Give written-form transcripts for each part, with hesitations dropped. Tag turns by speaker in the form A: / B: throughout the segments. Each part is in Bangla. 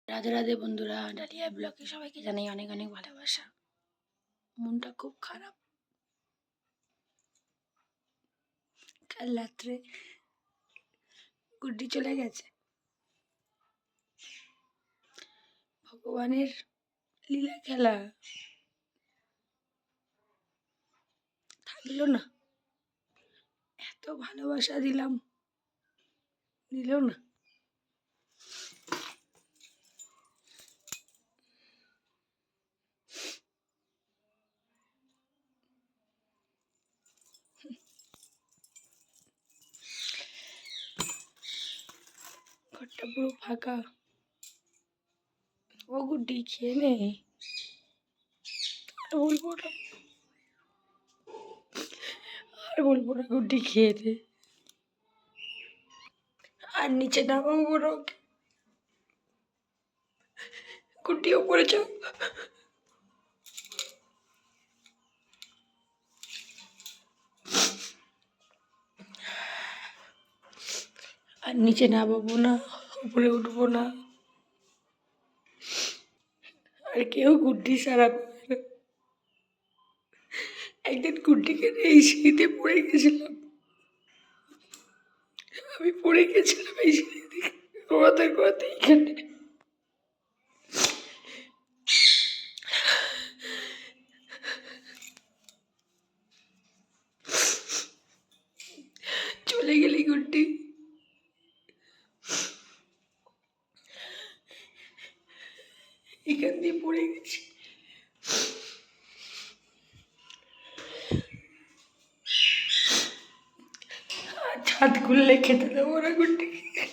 A: রাধে রাধে বন্ধুরা, ডালিয়া ব্লগে সবাইকে জানাই অনেক অনেক ভালোবাসা। মনটা খুব খারাপ। কাল রাত্রে গুড্ডি চলে গেছে। ভগবানের লীলা খেলা, থাকলো না। এত ভালোবাসা দিলাম, দিল না। ঘরটা পুরো ফাঁকা। ও গুড্ডি খেয়ে নে, আর বলবো না, আর বলবো না। গুড্ডি খেয়ে নে, আর নিচে নামাবো না ওকে। গুড্ডি ওপরে যাও। আর নিচে নামাবো না, উপরে উঠবো না। আর কেউ গুড্ডি সারা পাবে না। একদিন গুড্ডিকে এই সিঁড়িতে পড়ে গেছিলাম। আমি পড়ে গেছিলাম এই সিঁড়ি থেকে, ঘোরাতে ঘোরাতে এখানে। চলে গেলি গুড্ডি। এখান দিয়ে পড়ে গেছি। আর ছাদ খুললে খেতে দেবো না গুড্ডিকে।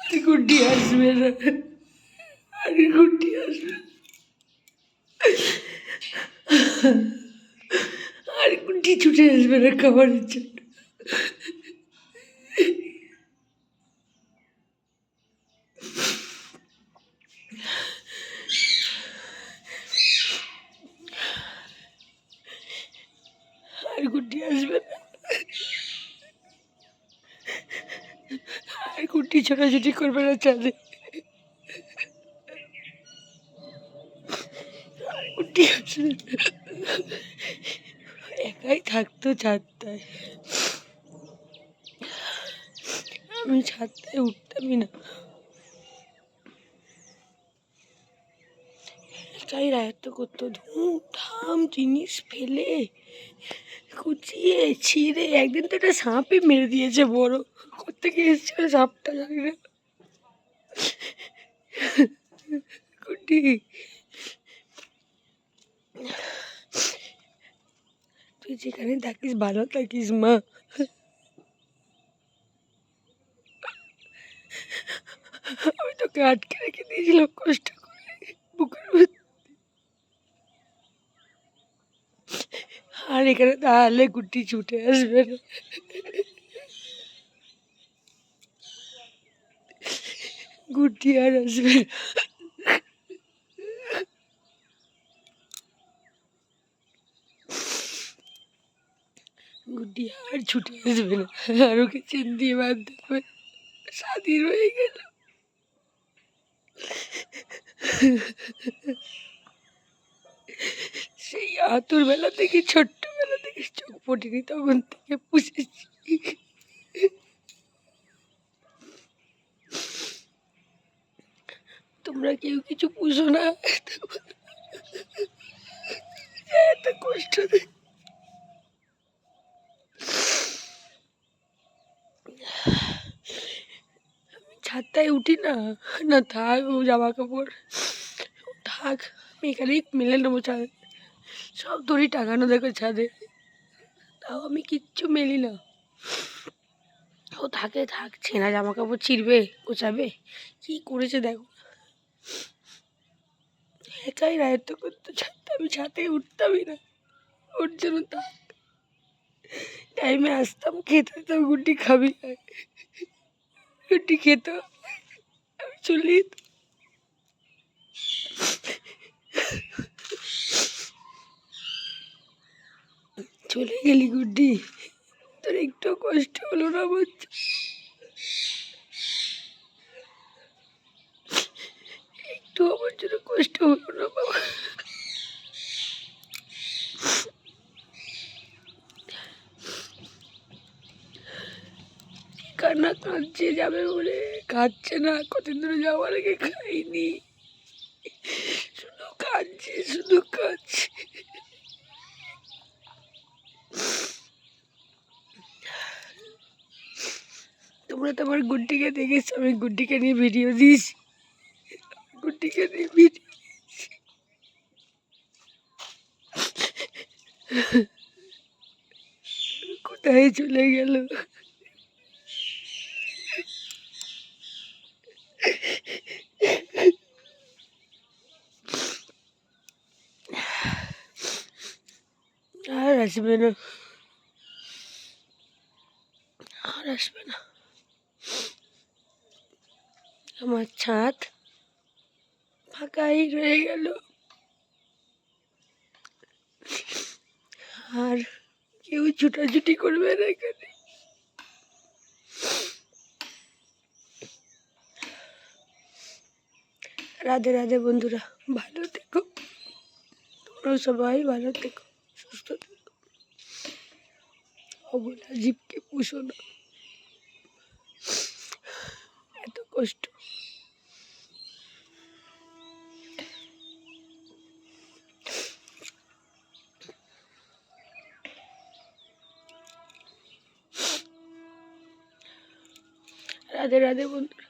A: আর গুড্ডি আসবে না, আর গুড্ডি আসবে না। আর গুড্ডি ছুটে আসবে না খাবারের জন্য। আর গুড্ডি আসবে না। আর গুড্ডি ছোটাছুটি করবে না ছাদে। আর গুড্ডি আসবে না। একাই থাকতো ছাদটায়। আমি ছাদটায় উঠতামই না। একাই রায়ত্ব করতো, ধুমধাম জিনিস ফেলে, কুচিয়ে ছিঁড়ে। একদিন তো একটা সাপই মেরে দিয়েছে বড়। কোত্থেকে এসেছিল সাপটা জানি না। গুড্ডি, তুই যেখানে থাকিস ভালো থাকিস মা। আমি তোকে আটকে রেখে দিয়েছিলাম কষ্ট করে বুকের মধ্যে। আর এখানে তাহলে গুড্ডি ছুটে আসবে না। গুড্ডি আর আসবে না। গুড্ডি আর ছুটে আসবে না। আর ওকে চেন দিয়ে বাঁধতে হবে। স্বাধীন হয়ে গেল। সেই আতুর বেলা থেকে, ছোট্টবেলা থেকে চোখ পটিনি, তখন থেকে পুষেছি। তোমরা কেউ কিছু পুষো না, এত কষ্ট দেয়। ছাদটায় উঠি না। না থাক, ও জামা কাপড় থাক, আমি এখানেই মেলে নেবো ছাদে। সব দড়ি টাঙানো দেখো ছাদে, তাও আমি কিচ্ছু মেলি না। ও থাকে থাক, ছেঁড়া জামা কাপড় ছিঁড়বে, গোছাবে, কি করেছে দেখো। একাই রায়ত্ব করতো ছাদটা। আমি ছাদে উঠতামই না ওর জন্য। থাক, টাইমে আসতাম, খেতে দিতাম, গুড্ডি খাবি, গুড্ডি খেত, আমি চলে যেতাম। চলে গেলি গুড্ডি। তোর একটু কষ্ট হলো না বাচ্চা? একটু আমার জন্য কষ্ট হলো না বাবা? কান্না কাঁদছে যাবে বলে, খাচ্ছে না, কতদিন ধরে যাওয়ার আগে খাইনি, শুধু কাঁদছে শুধু কাঁদছে। তোমরা তো আমার গুড্ডিকে দেখেছো, আমি গুড্ডিকে নিয়ে ভিডিও দিয়েছি, গুড্ডিকে নিয়ে ভিডিও কোথায় চলে গেল? আর আসবে না, আর আসবে না। আমার ছাদ ফাঁকাই রয়ে গেল, আর কেউ ছুটাছুটি করবে না এখানে। রাধে রাধে বন্ধুরা, ভালো থেকো, তোমরাও সবাই ভালো থেকো, সুস্থ থেকো। অবলা জীবকে পুষো না, এত কষ্ট। রাধে রাধে বন্ধুরা।